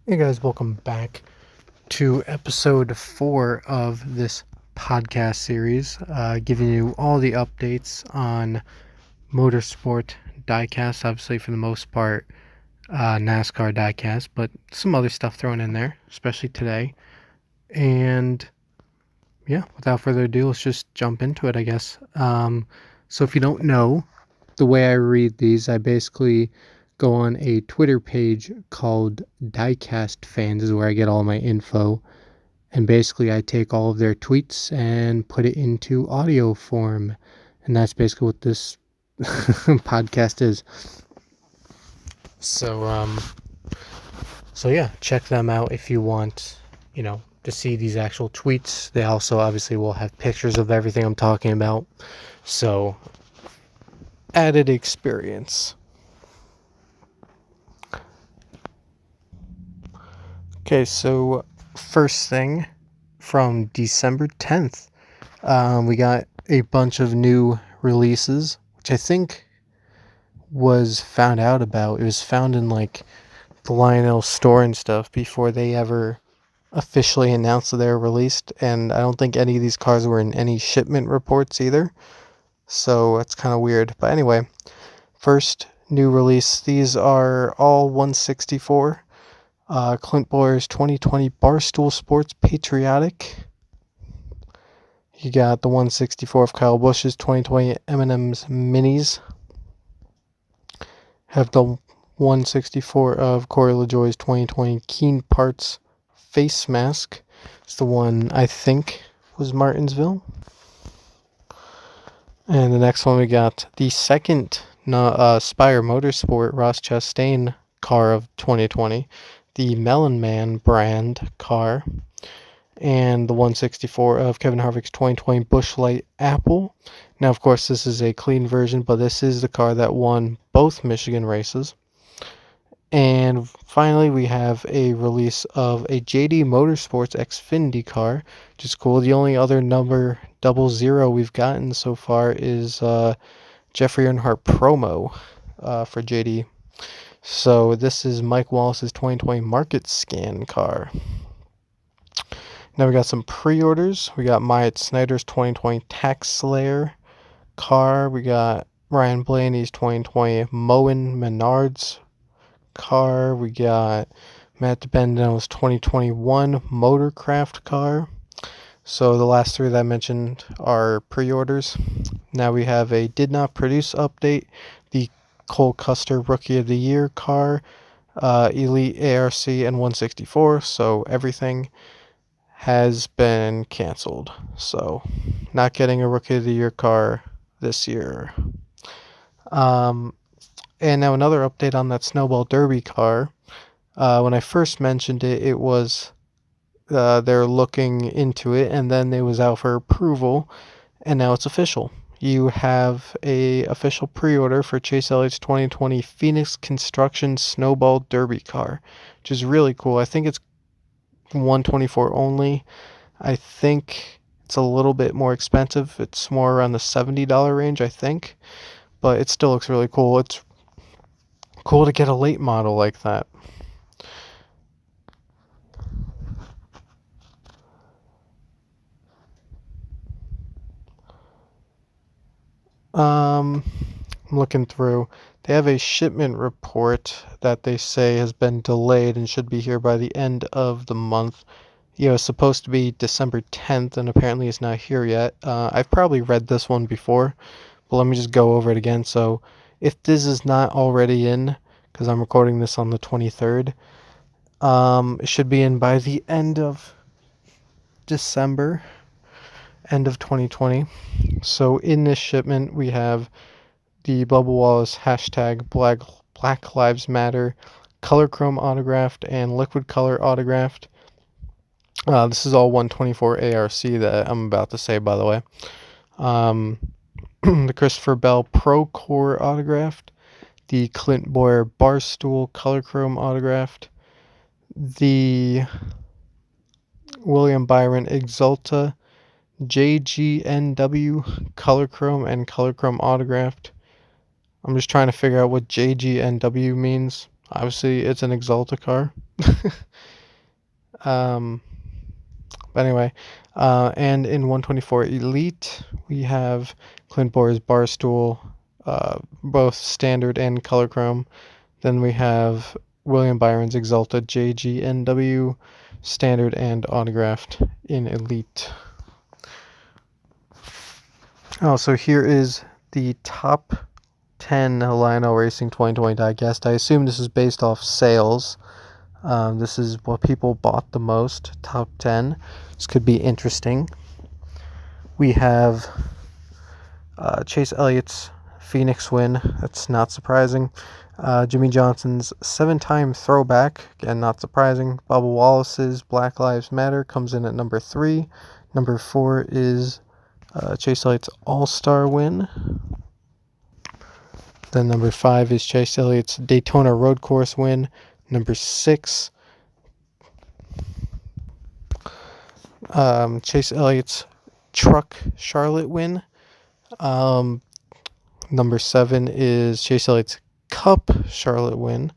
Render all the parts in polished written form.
Hey guys, welcome back to episode 4 of this podcast series, giving you all the updates on motorsport diecast, obviously for the most part NASCAR diecast, but some other stuff thrown in there, especially today. And yeah, without further ado, let's just jump into it, I guess. So if you don't know, the way I read these, I basically go on a Twitter page called Diecast Fans, is where I get all my info. And basically, I take all of their tweets and put it into audio form. And that's basically what this podcast is. So yeah, check them out if you want, to see these actual tweets. They also obviously will have pictures of everything I'm talking about. So, added experience. Okay, so first thing from December 10th, we got a bunch of new releases, which I think was found out about. It was found in like the Lionel store and stuff before they ever officially announced that they were released, and I don't think any of these cars were in any shipment reports either. So that's kind of weird. But anyway, first new release. These are all 164. Clint Bowyer's 2020 Barstool Sports Patriotic. You got the 164 of Kyle Busch's 2020 M&M's Minis. Have the 164 of Corey LaJoie's 2020 Keen Parts Face Mask. It's the one I think was Martinsville. And the next one we got the second Spire Motorsport Ross Chastain car of 2020. The Melon Man brand car. And the 164 of Kevin Harvick's 2020 Busch Light Apple. Now, of course, this is a clean version, but this is the car that won both Michigan races. And finally, we have a release of a JD Motorsports Xfinity car, which is cool. The only other number 00 we've gotten so far is Jeffrey Earnhardt promo for JD. So this is Mike Wallace's 2020 Market Scan car. Now we got some pre-orders. We got Myatt Snyder's 2020 Tax Slayer car. We got Ryan Blaney's 2020 Moen Menards car. We got Matt DiBenedetto's 2021 Motorcraft car. So the last three that I mentioned are pre-orders. Now we have a did not produce update. The Cole Custer Rookie of the Year car, Elite ARC and 164. So everything has been canceled. So not getting a Rookie of the Year car this year. And now another update on that Snowball Derby car. When I first mentioned it, it was they're looking into it, and then it was out for approval, and now it's official. You have a official pre-order for Chase Elliott's 2020 Phoenix Construction Snowball Derby car, which is really cool. I think it's 124 only. I think it's a little bit more expensive. It's more around the $70 range, I think, but it still looks really cool. It's cool to get a late model like that. I'm looking through. They have a shipment report that they say has been delayed and should be here by the end of the month. It's supposed to be December 10th, and apparently it's not here yet. I've probably read this one before, but let me just go over it again. So, if this is not already in, because I'm recording this on the 23rd, it should be in by the end of December, end of 2020. So, in this shipment, we have the Bubba Wallace hashtag Black Lives Matter color chrome autographed and liquid color autographed. This is all 124 ARC that I'm about to say, by the way. The Christopher Bell Pro Core autographed, the Clint Bowyer Barstool color chrome autographed, the William Byron Exalta JGNW color chrome and color chrome autographed. I'm just trying to figure out what JGNW means. Obviously, it's an Exalta car. um, but anyway, and in 124 Elite, we have Clint Bore's Barstool, both standard and color chrome. Then we have William Byron's Exalted JGNW, standard and autographed in Elite. Oh, so here is the top 10 Lionel Racing 2020 diecast. I assume this is based off sales. This is what people bought the most, top 10. This could be interesting. We have Chase Elliott's Phoenix win. That's not surprising. Jimmy Johnson's 7-time throwback. Again, not surprising. Bubba Wallace's Black Lives Matter comes in at number 3. Number 4 is Chase Elliott's All-Star win. Then number 5 is Chase Elliott's Daytona Road Course win. Number 6, Chase Elliott's Truck Charlotte win. Number 7 is Chase Elliott's Cup Charlotte win.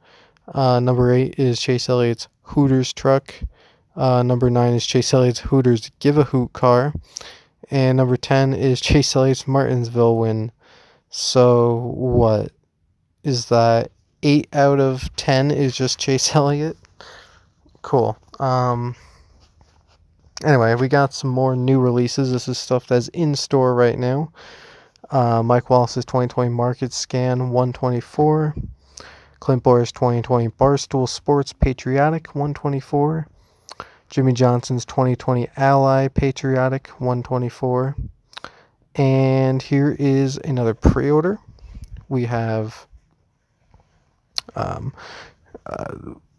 Number 8 is Chase Elliott's Hooters truck. Number 9 is Chase Elliott's Hooters Give a Hoot car. And number 10 is Chase Elliott's Martinsville win. So what is that? 8 out of 10 is just Chase Elliott. Cool. Anyway, we got some more new releases. This is stuff that's in store right now. Mike Wallace's 2020 Market Scan 124. Clint Bore's 2020 Barstool Sports Patriotic 124. Jimmy Johnson's 2020 Ally Patriotic 124. And here is another pre-order. We have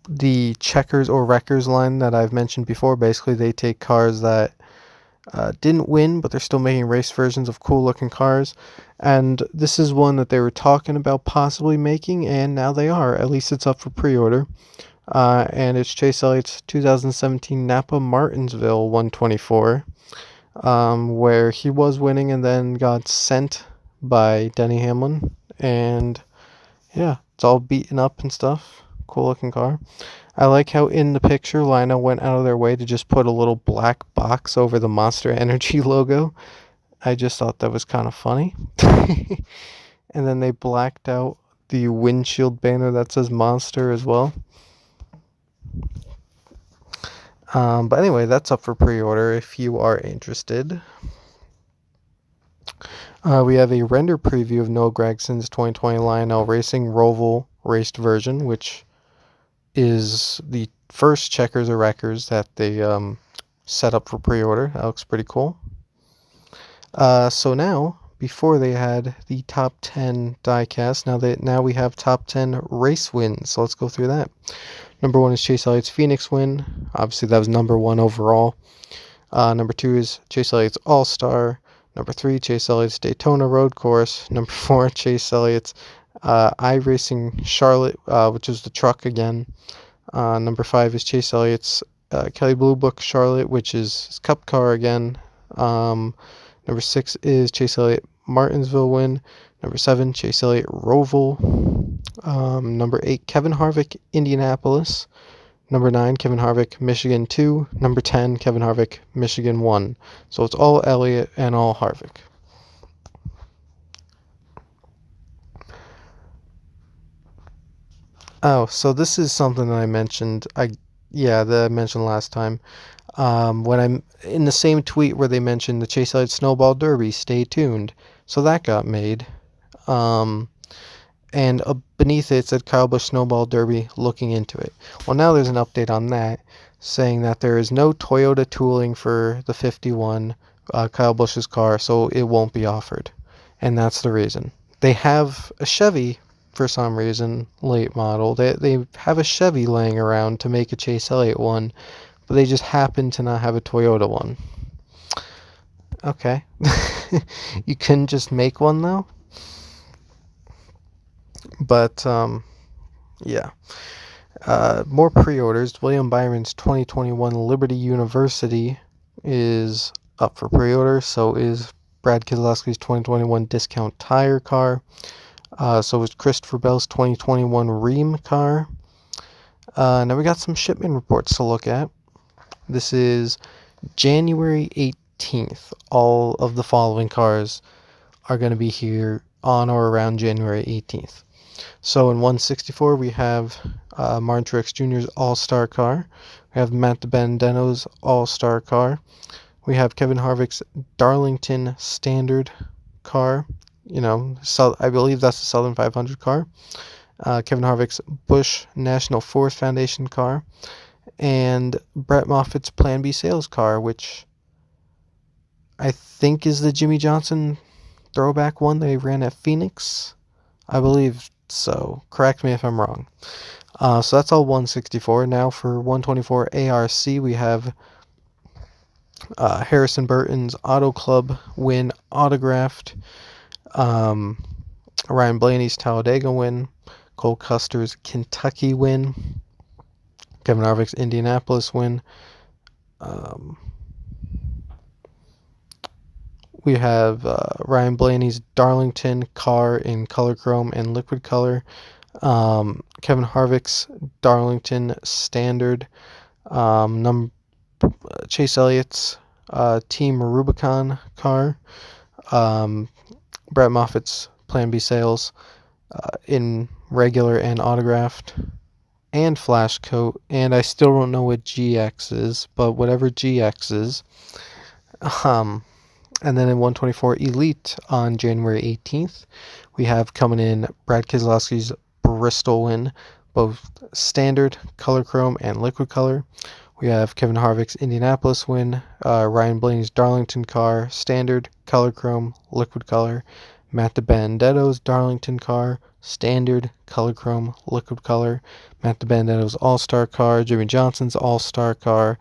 the Checkers or Wreckers line that I've mentioned before. Basically, they take cars that didn't win, but they're still making race versions of cool looking cars. And this is one that they were talking about possibly making, and now they are. At least it's up for pre-order. And it's Chase Elliott's 2017 Napa Martinsville 124, where he was winning and then got sent by Denny Hamlin. And yeah, it's all beaten up and stuff. Cool looking car. I like how in the picture Lionel went out of their way to just put a little black box over the Monster Energy logo. I just thought that was kind of funny. And then they blacked out the windshield banner that says Monster as well. But anyway, that's up for pre-order if you are interested. We have a render preview of Noah Gregson's 2020 Lionel Racing Roval raced version, which is the first Checkers or Wreckers that they set up for pre-order. That looks pretty cool. So now, before they had the top 10 diecast, now we have top 10 race wins. So let's go through that. Number 1 is Chase Elliott's Phoenix win. Obviously, that was number 1 overall. Number 2 is Chase Elliott's All-Star. Number 3, Chase Elliott's Daytona Road Course. Number 4, Chase Elliott's iRacing Charlotte, which is the truck again. Number 5 is Chase Elliott's Kelly Blue Book Charlotte, which is his cup car again. Number 6 is Chase Elliott Martinsville win. Number 7, Chase Elliott Roval. Number 8, Kevin Harvick Indianapolis. Number 9, Kevin Harvick Michigan 2. Number 10, Kevin Harvick Michigan 1. So it's all Elliott and all Harvick. Oh, so this is something that I mentioned. That I mentioned last time. When I'm in the same tweet where they mentioned the Chase Elliott Snowball Derby, stay tuned. So that got made. And beneath it said Kyle Busch Snowball Derby, looking into it. Well, now there's an update on that, saying that there is no Toyota tooling for the 51 Kyle Busch's car, so it won't be offered. And that's the reason. They have a Chevy, for some reason, late model. They have a Chevy laying around to make a Chase Elliott one, but they just happen to not have a Toyota one. Okay. You couldn't just make one, though? But, yeah. More pre-orders. William Byron's 2021 Liberty University is up for pre-order. So is Brad Keselowski's 2021 Discount Tire car. So is Christopher Bell's 2021 Ream car. Now we got some shipment reports to look at. This is January 18th. All of the following cars are going to be here on or around January 18th. So in 164, we have Martin Truex Jr.'s All-Star car. We have Matt DiBenedetto's All-Star car. We have Kevin Harvick's Darlington Standard car. I believe that's the Southern 500 car. Kevin Harvick's Busch National Forest Foundation car. And Brett Moffitt's Plan B sales car, which I think is the Jimmy Johnson throwback one they ran at Phoenix. I believe so. Correct me if I'm wrong. So that's all 164. Now for 124 ARC, we have Harrison Burton's Auto Club win autographed. Ryan Blaney's Talladega win. Cole Custer's Kentucky win. Kevin Harvick's Indianapolis win. We have Ryan Blaney's Darlington car in color chrome and liquid color. Kevin Harvick's Darlington Standard. Chase Elliott's Team Rubicon car. Brett Moffitt's Plan B sales in regular and autographed. And flash coat. And I still don't know what GX is, but whatever GX is. And then in 124 Elite on January 18th, we have coming in Brad Keselowski's Bristol win, both standard, color chrome, and liquid color. We have Kevin Harvick's Indianapolis win, Ryan Blaney's Darlington car, standard, color chrome, liquid color. Matt DiBenedetto's Darlington car, standard, color chrome, liquid color. Matt DiBenedetto's All-Star car, Jimmy Johnson's All-Star car,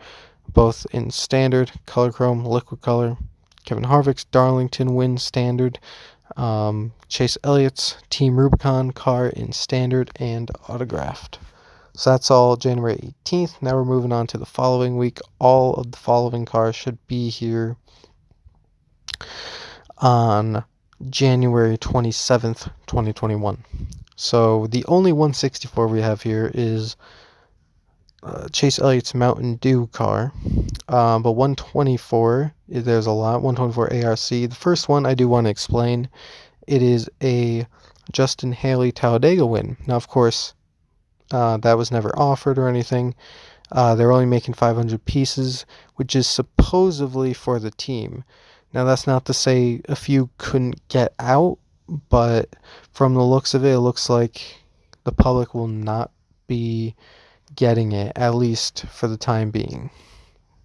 both in standard, color chrome, liquid color. Kevin Harvick's Darlington win standard. Chase Elliott's Team Rubicon car in standard and autographed. So that's all January 18th. Now we're moving on to the following week. All of the following cars should be here on January 27th, 2021. So the only 164 we have here is Chase Elliott's Mountain Dew car. But 124, there's a lot. 124 ARC. The first one I do want to explain. It is a Justin Haley Talladega win. Now, of course, that was never offered or anything. They're only making 500 pieces, which is supposedly for the team. Now, that's not to say a few couldn't get out, but from the looks of it, it looks like the public will not be getting it, at least for the time being.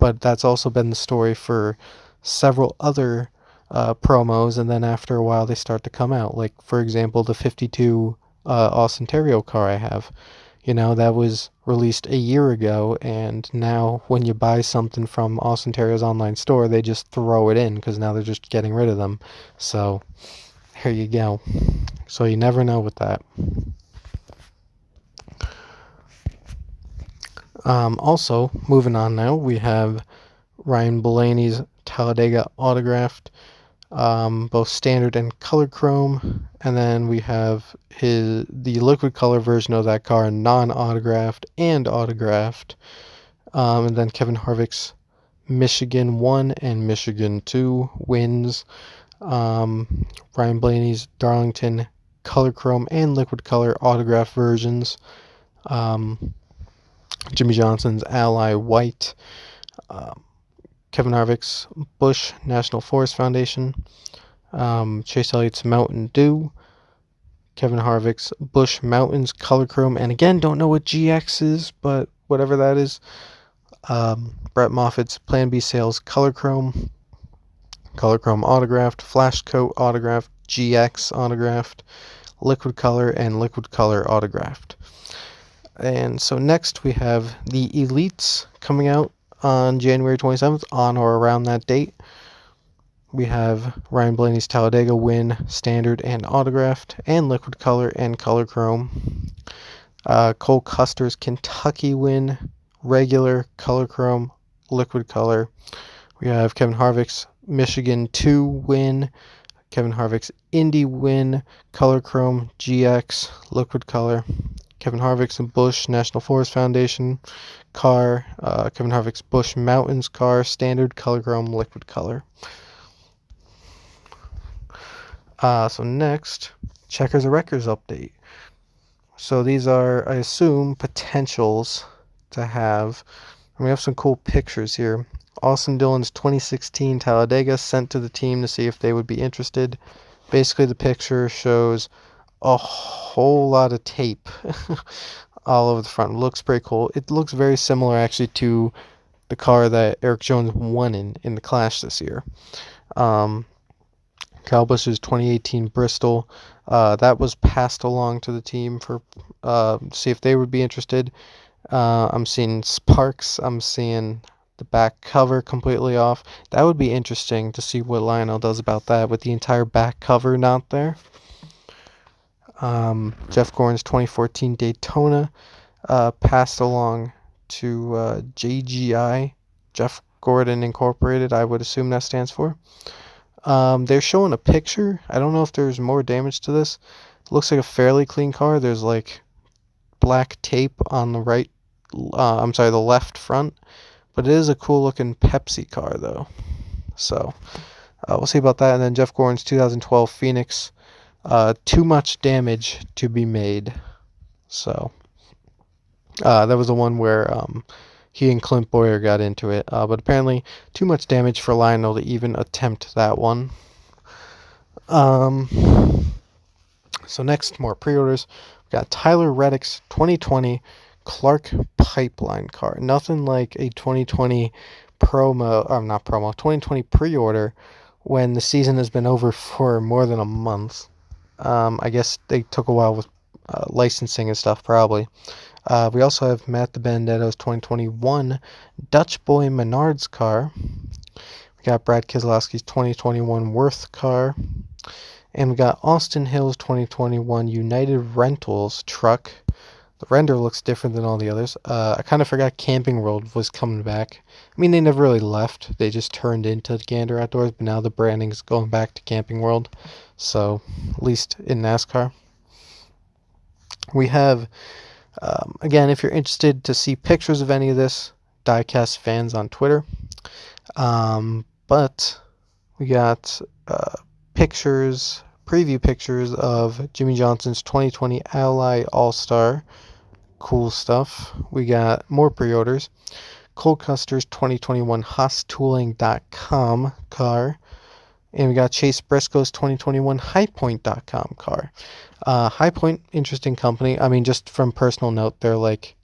But that's also been the story for several other promos, and then after a while they start to come out. Like, for example, the 52 Austin Terrio car I have. That was released a year ago, and now when you buy something from Austin Terrio's online store, they just throw it in because now they're just getting rid of them. So, here you go. So you never know with that. Also, moving on now, we have Ryan Blaney's Talladega autographed, both standard and color chrome, and then we have the liquid color version of that car, non-autographed and autographed, and then Kevin Harvick's Michigan 1 and Michigan 2 wins, Ryan Blaney's Darlington color chrome and liquid color autograph versions, Jimmy Johnson's Ally White, Kevin Harvick's Busch National Forest Foundation, Chase Elliott's Mountain Dew, Kevin Harvick's Busch Mountains Color Chrome, and again, don't know what GX is, but whatever that is, Brett Moffitt's Plan B Sales Color Chrome autographed, Flash Coat autographed, GX autographed, Liquid Color, and Liquid Color autographed. And so next we have the Elites coming out on January 27th, on or around that date. We have Ryan Blaney's Talladega win, standard and autographed, and liquid color and color chrome. Cole Custer's Kentucky win, regular, color chrome, liquid color. We have Kevin Harvick's Michigan 2 win, Kevin Harvick's Indy win, color chrome, GX, liquid color. Kevin Harvick's Busch National Forest Foundation car, Kevin Harvick's Busch Mountains car, standard color chrome liquid color. So next, Checkers of Wreckers update. So these are, I assume, potentials to have. And we have some cool pictures here. Austin Dillon's 2016 Talladega sent to the team to see if they would be interested. Basically, the picture shows a whole lot of tape all over the front. It looks pretty cool. It looks very similar, actually, to the car that Eric Jones won in the Clash this year. Kyle Busch's 2018 Bristol, that was passed along to the team for see if they would be interested. I'm seeing sparks. I'm seeing the back cover completely off. That would be interesting to see what Lionel does about that with the entire back cover not there. Jeff Gordon's 2014 Daytona passed along to JGI, Jeff Gordon Incorporated, I would assume that stands for. They're showing a picture. I don't know if there's more damage to this. It looks like a fairly clean car. There's like black tape on the right, the left front. But it is a cool looking Pepsi car though. So we'll see about that. And then Jeff Gordon's 2012 Phoenix. Too much damage to be made. So that was the one where he and Clint Boyer got into it. But apparently too much damage for Lionel to even attempt that one. So next, more pre-orders. We got Tyler Reddick's 2020 Clark Pipeline car. Nothing like a 2020 2020 pre-order when the season has been over for more than a month. I guess they took a while with licensing and stuff, probably. We also have Matt DiBenedetto's 2021 Dutch Boy Menards car. We got Brad Keselowski's 2021 Worth car. And we got Austin Hill's 2021 United Rentals truck. The render looks different than all the others. I kind of forgot Camping World was coming back. I mean, they never really left. They just turned into Gander Outdoors, but now the branding is going back to Camping World. So, at least in NASCAR. We have, again, if you're interested to see pictures of any of this, Diecast fans on Twitter. But we got preview pictures of Jimmy Johnson's 2020 Ally All-Star. Cool stuff. We got more pre-orders. Cole Custer's 2021 HaasTooling.com car. And we got Chase Briscoe's 2021 HighPoint.com car. HighPoint, interesting company. I mean, just from personal note, they're like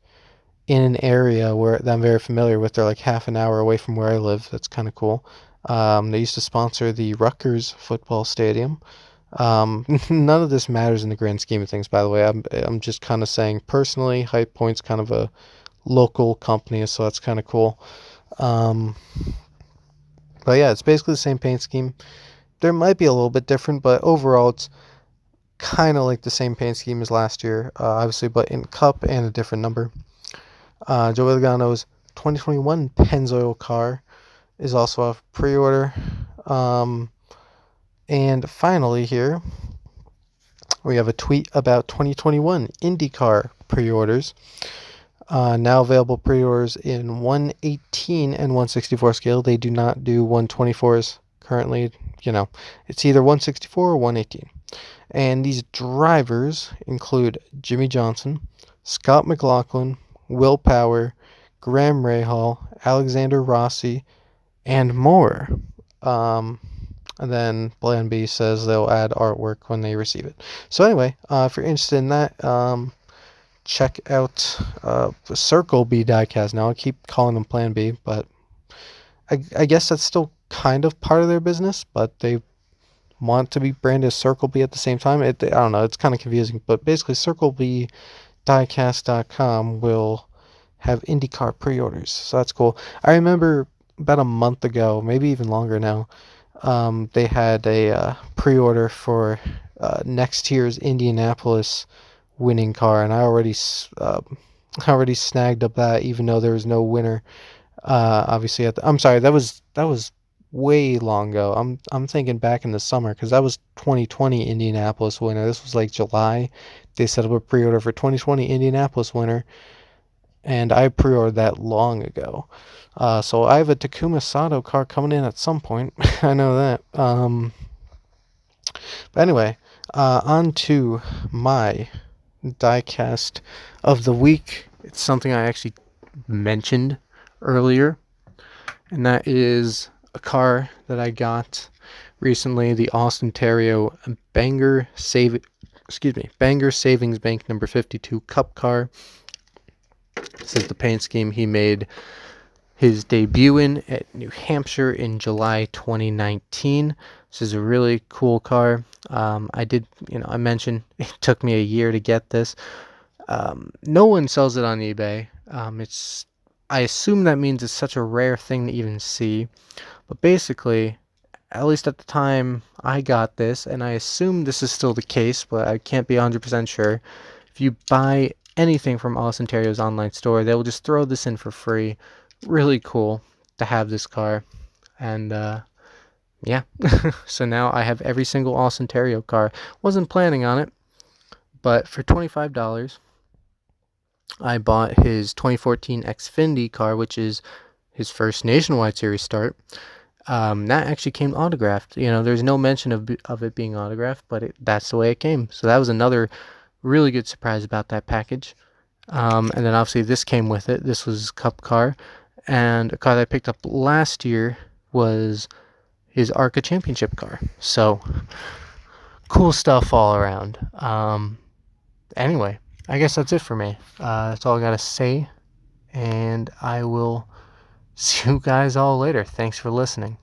in an area that I'm very familiar with. They're like half an hour away from where I live. That's kind of cool. They used to sponsor the Rutgers football stadium. None of this matters in the grand scheme of things, by the way. I'm just kind of saying personally, High Point's kind of a local company, so that's kind of cool. But yeah, it's basically the same paint scheme. There might be a little bit different, but overall it's kind of like the same paint scheme as last year, obviously, but in cup and a different number. Joe Logano's 2021 Pennzoil car is also a pre-order. And finally here, we have a tweet about 2021 IndyCar pre-orders. Now available pre-orders in 118 and 164 scale. They do not do 124s currently. It's either 164 or 118. And these drivers include Jimmy Johnson, Scott McLaughlin, Will Power, Graham Rahal, Alexander Rossi, and more. And then Plan B says they'll add artwork when they receive it. So anyway, if you're interested in that, check out the Circle B diecast. Now I keep calling them Plan B, but I guess that's still kind of part of their business, but they want to be branded as Circle B at the same time. I don't know, it's kind of confusing, but basically Circle B diecast.com will have IndyCar pre-orders, so that's cool. I remember about a month ago, maybe even longer now, they had a pre-order for next year's Indianapolis winning car, and I already snagged up that, even though there was no winner. Obviously, I'm sorry, that was way long ago. I'm thinking back in the summer, because that was 2020 Indianapolis winner. This was like July. they set up a pre-order for 2020 Indianapolis winter, and I pre-ordered that long ago. So I have a Takuma Sato car coming in at some point. I know that. But anyway, on to my diecast of the week. It's something I actually mentioned earlier, and that is a car that I got recently, the Austin Terrio Banger Savings Bank number 52 Cup car. This is the paint scheme he made his debut in at New Hampshire in July 2019. This is a really cool car. I mentioned it took me a year to get this. No one sells it on eBay. I assume that means it's such a rare thing to even see. But basically, at least at the time I got this, and I assume this is still the case, but I can't be 100% sure. If you buy anything from Austin Terrio's online store, they will just throw this in for free. Really cool to have this car. And yeah, so now I have every single Austin Terrio car. Wasn't planning on it, but for $25, I bought his 2014 Xfinity car, which is his first Nationwide Series start. That actually came autographed. There's no mention of it being autographed, but that's the way it came. So that was another really good surprise about that package. And then obviously this came with it. This was Cup car. And a car that I picked up last year was his ARCA Championship car. So cool stuff all around. Anyway, I guess that's it for me. That's all I got to say. And I will see you guys all later. Thanks for listening.